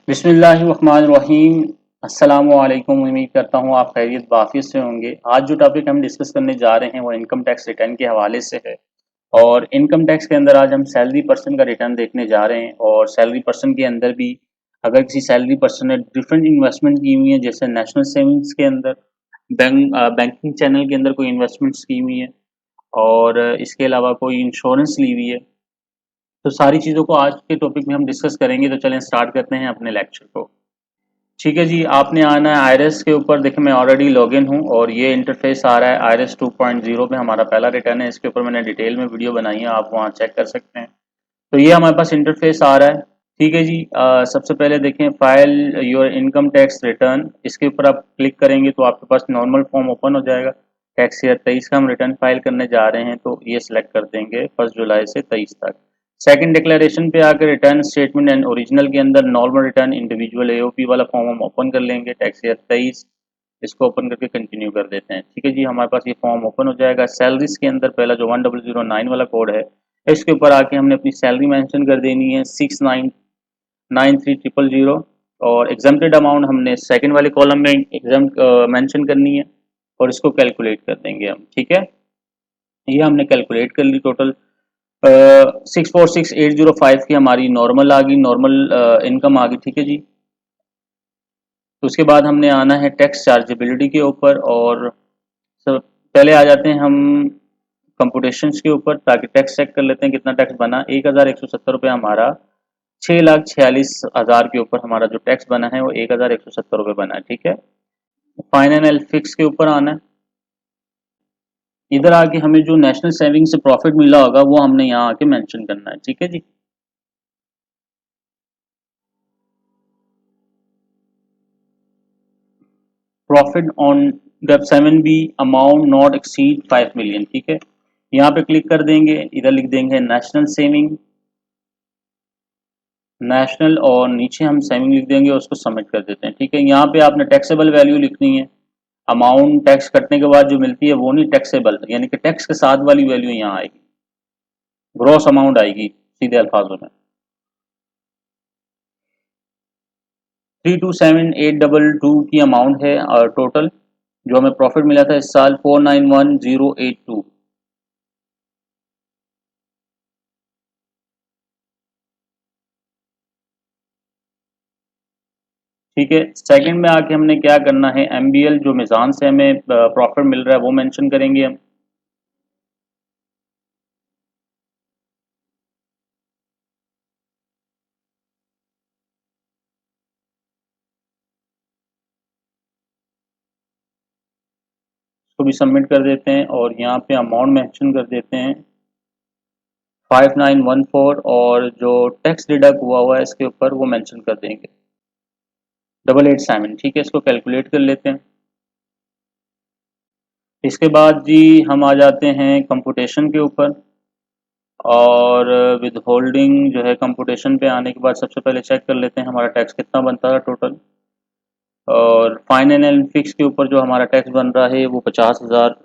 बिस्मिल्लाहिर्रहमानिर्रहीम। अस्सलामुअलैकुम। उम्मीद करता हूँ आप खैरियत वाफियत से होंगे। आज जो टॉपिक हम डिस्कस करने जा रहे हैं वो इनकम टैक्स रिटर्न के हवाले से है। और इनकम टैक्स के अंदर आज हम सैलरी पर्सन का रिटर्न देखने जा रहे हैं। और सैलरी पर्सन के अंदर भी अगर किसी सैलरी पर्सन ने डिफरेंट इन्वेस्टमेंट की हुई है, जैसे नेशनल सेविंग्स के अंदर, बैंकिंग चैनल के अंदर कोई इन्वेस्टमेंट्स की हुई है, और इसके अलावा कोई इंश्योरेंस ली हुई है, तो सारी चीज़ों को आज के टॉपिक में हम डिस्कस करेंगे। तो चलें स्टार्ट करते हैं अपने लेक्चर को। ठीक है जी, आपने आना है आयरस के ऊपर। देखिए मैं ऑलरेडी लॉगिन हूँ और ये इंटरफेस आ रहा है आयरस 2.0 में। हमारा पहला रिटर्न है, इसके ऊपर मैंने डिटेल में वीडियो बनाई है, आप वहाँ चेक कर सकते हैं। तो ये हमारे पास इंटरफेस आ रहा है। ठीक है जी, सबसे पहले देखें file your income tax return, इसके ऊपर आप क्लिक करेंगे तो आपके पास नॉर्मल फॉर्म ओपन हो जाएगा। टैक्स ईयर 23 का हम रिटर्न फाइल करने जा रहे हैं, तो ये सिलेक्ट कर देंगे 1 जुलाई से 23 तक। सेकंड डिक्लेरेशन पे आकर रिटर्न स्टेटमेंट एंड ओरिजिनल के अंदर नॉर्मल रिटर्न इंडिविजुअल एओपी वाला फॉर्म हम ओपन कर लेंगे, टैक्स ईयर 23। इसको ओपन करके कंटिन्यू कर देते हैं। ठीक है जी, हमारे पास ये फॉर्म ओपन हो जाएगा। सैलरीज के अंदर पहला जो 1009 वाला कोड है, इसके ऊपर आके हमने अपनी सैलरी मेंशन कर देनी है 699300। और एग्जाम्प्टेड अमाउंट हमने सेकंड वाले कॉलम में एग्जाम मेंशन करनी है, और इसको कैलकुलेट कर देंगे हम। ठीक है, ये हमने कैलकुलेट कर ली। टोटल 646805 की हमारी नॉर्मल आ गई, नॉर्मल इनकम आ गई। ठीक है जी, तो उसके बाद हमने आना है टैक्स चार्जेबिलिटी के ऊपर। और सब पहले आ जाते हैं हम कंप्यूटेशंस के ऊपर, ताकि टैक्स चेक कर लेते हैं कितना टैक्स बना। 1170 रुपये हमारा 6,46,000 के ऊपर हमारा जो टैक्स बना है वो 1170 रुपये बना है। ठीक है, फाइनल एंड फिक्स के ऊपर आना है। इधर आके हमें जो नेशनल सेविंग से प्रॉफिट मिला होगा वो हमने यहाँ आके मेंशन करना है। ठीक है जी, profit on web 7 B amount not exceed 5 million. ठीक है, यहाँ पे क्लिक कर देंगे, इधर लिख देंगे नेशनल सेविंग, नेशनल, और नीचे हम सेविंग लिख देंगे, उसको सबमिट कर देते हैं। ठीक है, यहाँ पे आपने टैक्सेबल वैल्यू लिखनी है। अमाउंट टैक्स कटने के बाद जो मिलती है वो नहीं, टैक्सेबल यानी कि टैक्स के साथ वाली वैल्यू यहाँ आएगी, ग्रॉस अमाउंट आएगी सीधे अल्फाजों में। 327822 की अमाउंट है, और टोटल जो हमें प्रॉफिट मिला था इस साल 491082। ठीक है, सेकंड में आके हमने क्या करना है, एमबीएल जो मिजान से हमें प्रॉफिट मिल रहा है वो मेंशन करेंगे हम। इसको भी सबमिट कर देते हैं, और यहाँ पे अमाउंट मेंशन कर देते हैं 5914, और जो टैक्स डिडक्ट हुआ है इसके ऊपर वो मेंशन कर देंगे 887। ठीक है, इसको कैलकुलेट कर लेते हैं। इसके बाद जी हम आ जाते हैं कंप्यूटेशन के ऊपर। और विद होल्डिंग जो है कंप्यूटेशन पे आने के बाद सबसे पहले चेक कर लेते हैं हमारा टैक्स कितना बनता है टोटल। और फाइनल एंड फिक्स के ऊपर जो हमारा टैक्स बन रहा है वो 50,000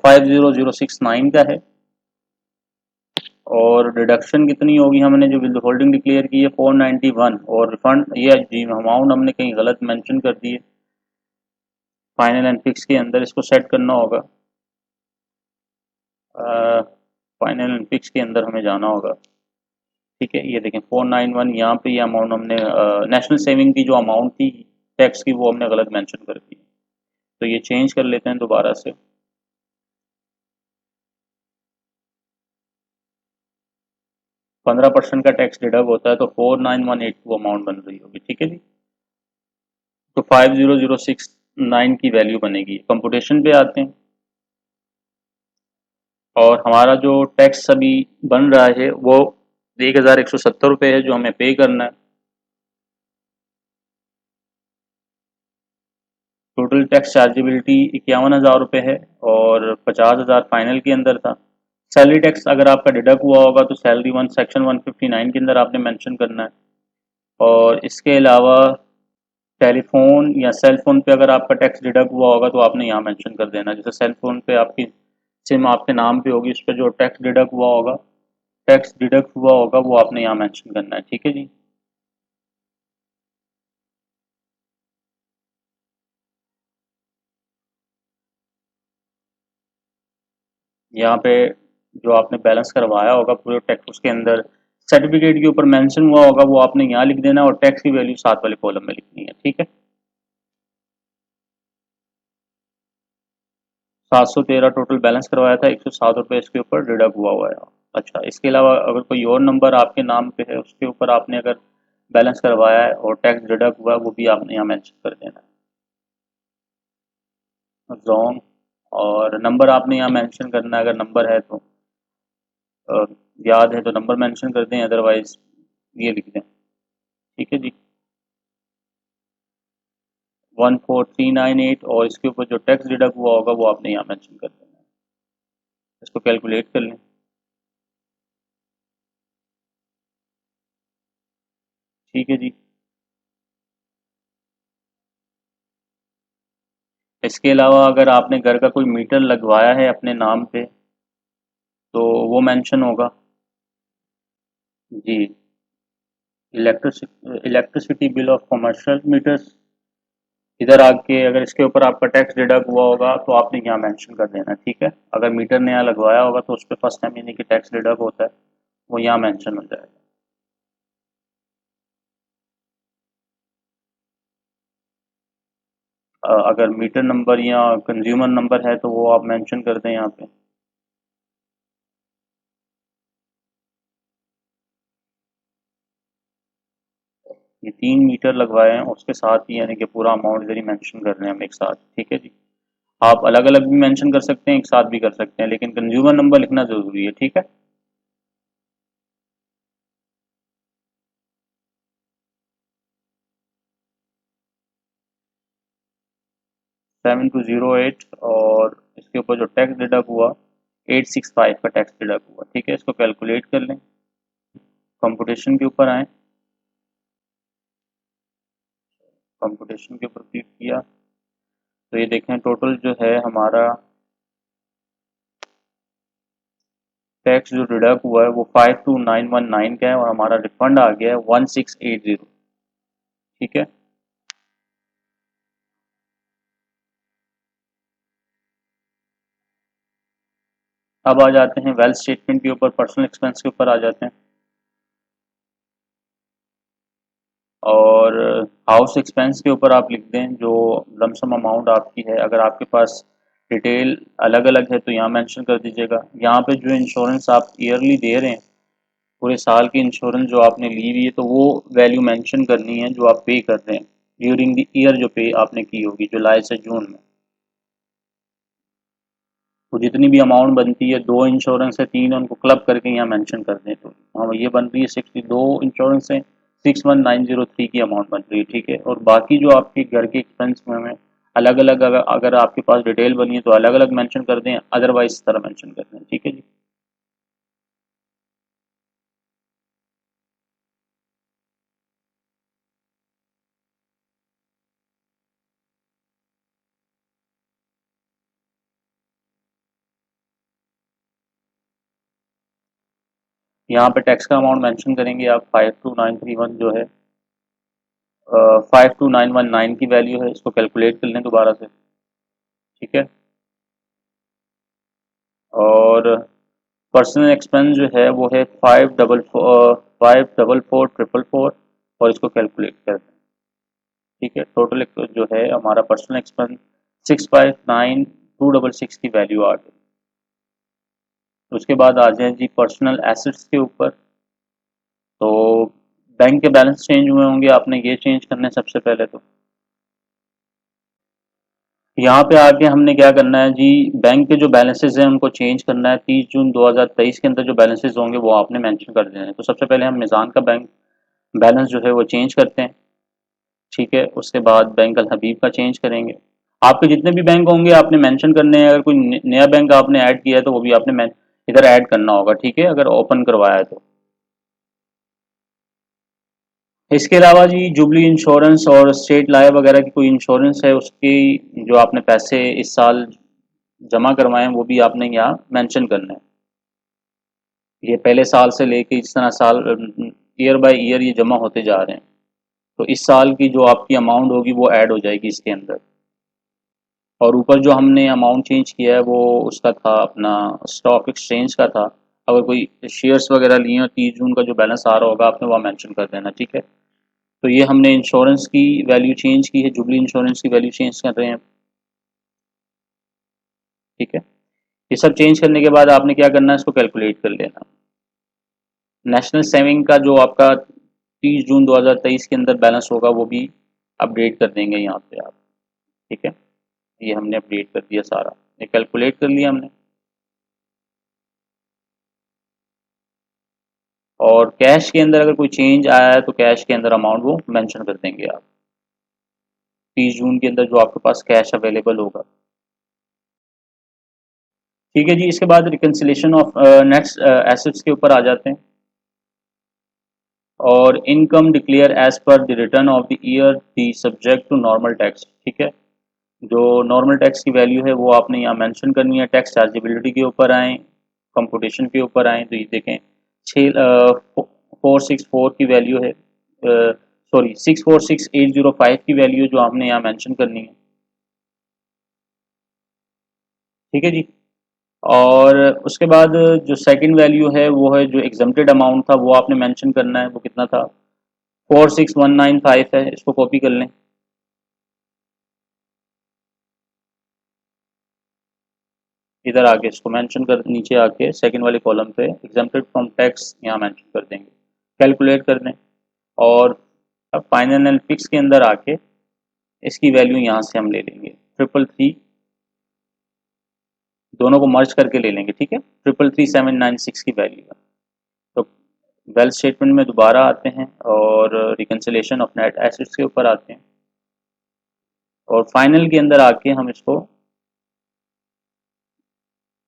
50069 का है। और डिडक्शन कितनी होगी, हमने जो विद होल्डिंग डिक्लेयर की है 491, और रिफंड ये जी अमाउंट हमने कहीं गलत मेंशन कर दी है फाइनल एंड फिक्स के अंदर, इसको सेट करना होगा। फाइनल एंड फिक्स के अंदर हमें जाना होगा। ठीक है, ये देखें 491, यहाँ पे ये अमाउंट हमने नेशनल सेविंग की जो अमाउंट थी टैक्स की वो हमने गलत मेंशन कर दी। तो ये चेंज कर लेते हैं दोबारा से। 15% का टैक्स डिडक्ट होता है, तो 49182 अमाउंट बन रही होगी। ठीक है जी, तो 50069 की वैल्यू बनेगी। कंप्यूटेशन पे आते हैं, और हमारा जो टैक्स अभी बन रहा है वो 1170 रुपये है जो हमें पे करना है। टोटल टैक्स चार्जेबिलिटी 51,000 रुपये है, और 50,000 फाइनल के अंदर था। सैलरी टैक्स अगर आपका डिडक्ट हुआ होगा तो सैलरी वन सेक्शन 159 के अंदर आपने मेंशन करना है। और इसके अलावा टेलीफोन या सेल फोन पे अगर आपका टैक्स डिडक्ट हुआ होगा तो आपने यहाँ मेंशन कर देना। जैसे सेल फोन पे आपकी सिम आपके नाम पे होगी, उस पर जो टैक्स डिडक्ट हुआ होगा वो आपने यहाँ मेंशन करना है। ठीक है जी, यहाँ पे जो आपने बैलेंस करवाया होगा पूरे टैक्स उसके अंदर सर्टिफिकेट के ऊपर मेंशन हुआ होगा, वो आपने यहाँ लिख देना और टैक्स की वैल्यू साथ वाले कॉलम में लिखनी है। ठीक है, 713 टोटल बैलेंस करवाया था, 107 रुपये इसके ऊपर डिडक्ट हुआ है। अच्छा, इसके अलावा अगर कोई और नंबर आपके नाम पे है उसके ऊपर आपने अगर बैलेंस करवाया है और टैक्स डिडक्ट हुआ है, वो भी आपने यहाँ मेंशन कर देना है। रॉन्ग, और नंबर आपने यहाँ मेंशन करना है, अगर नंबर है तो अ, याद है तो नंबर मेंशन कर दें, अदरवाइज ये लिख दें। ठीक है जी, 14398, और इसके ऊपर जो टैक्स डिडक्ट हुआ होगा वो आपने यहाँ मेंशन कर देना है। इसको कैलकुलेट कर लें। ठीक है जी, इसके अलावा अगर आपने घर का कोई मीटर लगवाया है अपने नाम पे तो वो मेंशन होगा जी। Electricity bill of commercial meters, इधर आके अगर इसके ऊपर आपका टैक्स डिडक्ट हुआ होगा तो आपने यहाँ मेंशन कर देना। ठीक है, अगर मीटर नया लगवाया होगा तो उस पर फर्स्ट टाइम यानी कि टैक्स डिडक्ट होता है, वो यहाँ मेंशन हो जाएगा। अगर मीटर नंबर या कंज्यूमर नंबर है तो वो आप मेंशन कर दें यहाँ पे। ये 3 मीटर लगवाए हैं, उसके साथ ही यानी कि पूरा अमाउंट इधर ही मेंशन कर रहे हैं हम एक साथ। ठीक है जी, आप अलग अलग भी मेंशन कर सकते हैं, एक साथ भी कर सकते हैं, लेकिन कंज्यूमर नंबर लिखना जरूरी है। ठीक है, 7208, और इसके ऊपर जो टैक्स डिडक्ट हुआ 865 का टैक्स डिडक्ट हुआ। ठीक है, इसको कैलकुलेट कर लें। कंप्यूटेशन के ऊपर आए, कंप्यूटेशन के ऊपर क्लिक किया तो ये देखें टोटल जो है हमारा टैक्स जो डिडक्ट हुआ है वो 52919 का है, और हमारा रिफंड आ गया है 1680। ठीक है, अब आ जाते हैं वेल्थ स्टेटमेंट के ऊपर, पर्सनल एक्सपेंस के ऊपर आ जाते हैं। और हाउस एक्सपेंस के ऊपर आप लिख दें जो लमसम अमाउंट आपकी है। अगर आपके पास डिटेल अलग अलग है तो यहाँ मेंशन कर दीजिएगा। यहाँ पे जो इंश्योरेंस आप ईयरली दे रहे हैं, पूरे साल की इंश्योरेंस जो आपने ली हुई है, तो वो वैल्यू मेंशन करनी है जो आप पे कर रहे हैं ड्यूरिंग द ईयर, जो पे आपने की होगी जुलाई से जून में। तो जितनी भी अमाउंट बनती है, दो इंश्योरेंस है, तीन, उनको क्लब करके यहाँ मेंशन कर दें। तो हाँ, ये बन रही है 62 इंश्योरेंस है, 61903 की अमाउंट बन रही है। ठीक है, और बाकी जो आपके घर के एक्सपेंस में हमें अलग अलग, अगर आपके पास डिटेल बनी है तो अलग अलग मेंशन कर दें, अदरवाइज इस तरह मेंशन कर दें। ठीक है जी, यहाँ पे टैक्स का अमाउंट मेंशन करेंगे आप, 52931 जो है 52919 की वैल्यू है। इसको कैलकुलेट कर लें दोबारा से। ठीक है, और पर्सनल एक्सपेंस जो है वो है 5444444, और इसको कैलकुलेट कर दें। ठीक है, टोटल जो है हमारा पर्सनल एक्सपेंस 659266 की वैल्यू आ गई। तो उसके बाद आ जाए जी पर्सनल एसेट्स के ऊपर। तो बैंक के बैलेंस चेंज हुए होंगे, आपने ये चेंज करने हैं सबसे पहले। तो यहाँ पे आके हमने क्या करना है जी, बैंक के जो बैलेंसेस हैं उनको चेंज करना है। 30 जून 2023 के अंदर जो बैलेंसेस होंगे वो आपने मेंशन कर देने हैं। तो सबसे पहले हम मिजान का बैंक बैलेंस जो है वो चेंज करते हैं। ठीक है, उसके बाद बैंक अल हबीब का चेंज करेंगे। आपके जितने भी बैंक होंगे आपने मेंशन करने हैं, अगर कोई नया बैंक आपने ऐड किया है तो वो भी आपने इधर ऐड करना होगा। ठीक है, अगर ओपन करवाया है तो। इसके अलावा जी जुबली इंश्योरेंस और स्टेट लाइफ वगैरह की कोई इंश्योरेंस है, उसकी जो आपने पैसे इस साल जमा करवाए हैं वो भी आपने यहाँ मेंशन करना है। ये पहले साल से लेके जिस तरह साल ईयर बाय ईयर ये जमा होते जा रहे हैं, तो इस साल की जो आपकी अमाउंट होगी वो ऐड हो जाएगी इसके अंदर। और ऊपर जो हमने अमाउंट चेंज किया है वो उसका था अपना स्टॉक एक्सचेंज का था। अगर कोई शेयर्स वगैरह लिए हो 30 जून का जो बैलेंस आ रहा होगा आपने वो मेंशन कर देना, ठीक है। तो ये हमने इंश्योरेंस की वैल्यू चेंज की है, जुबली इंश्योरेंस की वैल्यू चेंज कर रहे हैं, ठीक है। ये सब चेंज करने के बाद आपने क्या करना है, इसको कैलकुलेट कर लेना। नेशनल सेविंग का जो आपका 30 जून 2023 के अंदर बैलेंस होगा वो भी अपडेट कर देंगे यहाँ पे आप, ठीक है। ये हमने अपडेट कर दिया सारा, ये कैलकुलेट कर लिया हमने। और कैश के अंदर अगर कोई चेंज आया है तो कैश के अंदर अमाउंट वो मेंशन कर देंगे आप 30 जून के अंदर जो आपके पास कैश अवेलेबल होगा, ठीक है जी। इसके बाद रिकन्सिलेशन ऑफ नेट्स एसेट्स के ऊपर आ जाते हैं। और income declare as per the return of the year the subject to normal tax, ठीक है। जो नॉर्मल टैक्स की वैल्यू है वो आपने यहाँ मेंशन करनी है। टैक्स चार्जेबिलिटी के ऊपर आए, कंपुटेशन के ऊपर आए तो ये देखें 464 की वैल्यू है, सॉरी 646805 की वैल्यू जो आपने यहाँ मेंशन करनी है, ठीक है जी। और उसके बाद जो सेकंड वैल्यू है वो है जो एग्जम्प्टेड अमाउंट था वो आपने मेंशन करना है, वो कितना था 46195 है, इसको कॉपी कर लें। इधर आके इसको मेंशन कर, नीचे आके सेकंड वाले कॉलम पे एग्जम्प्टेड फ्रॉम टैक्स यहाँ मेंशन कर देंगे, कैलकुलेट कर दें। और फाइनल एंड फिक्स के अंदर आके इसकी वैल्यू यहाँ से हम ले लेंगे 333, दोनों को मर्ज करके ले लेंगे, ठीक है। 333796 की वैल्यू है। तो वेल्थ स्टेटमेंट में दोबारा आते हैं और रिकन्सिलेशन ऑफ नेट एसेट्स के ऊपर आते हैं और फाइनल के अंदर आके हम इसको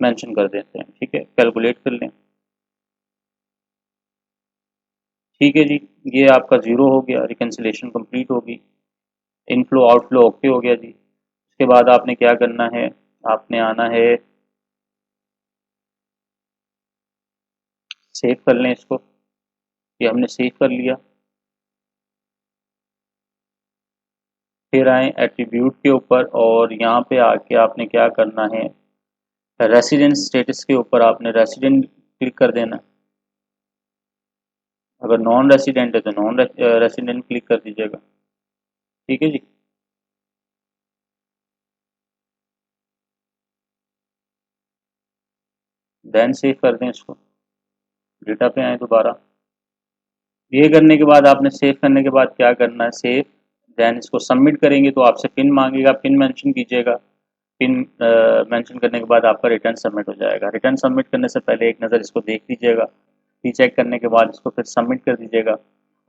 मेंशन कर देते हैं, ठीक है। कैलकुलेट कर लें, ठीक है जी। ये आपका ज़ीरो हो गया, रिकन्सिलेशन कंप्लीट होगी, इनफ्लो आउटफ्लो ओके हो गया जी। उसके बाद आपने क्या करना है, आपने आना है, सेव कर लें इसको। ये हमने सेव कर लिया। फिर आए एट्रीब्यूट के ऊपर और यहाँ पे आके आपने क्या करना है, रेसिडेंट स्टेटस के ऊपर आपने रेसिडेंट क्लिक कर देना। अगर नॉन रेसिडेंट है तो नॉन रेसिडेंट क्लिक कर दीजिएगा, ठीक है जी। देन सेव कर दें इसको, डेटा पे आए दोबारा। ये करने के बाद आपने सेव करने के बाद क्या करना है, सेव। देन इसको सबमिट करेंगे तो आपसे पिन मांगेगा, पिन मेंशन कीजिएगा। पिन मेंशन करने के बाद आपका रिटर्न सबमिट हो जाएगा। रिटर्न सबमिट करने से पहले एक नज़र इसको देख लीजिएगा, रीचेक करने के बाद इसको फिर सबमिट कर दीजिएगा।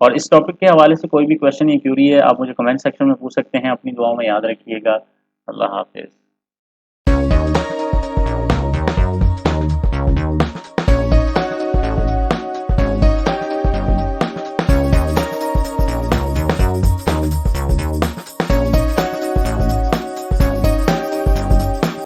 और इस टॉपिक के हवाले से कोई भी क्वेश्चन या क्यूरी है आप मुझे कमेंट सेक्शन में पूछ सकते हैं। अपनी दुआओं में याद रखिएगा। अल्लाह हाफिज़।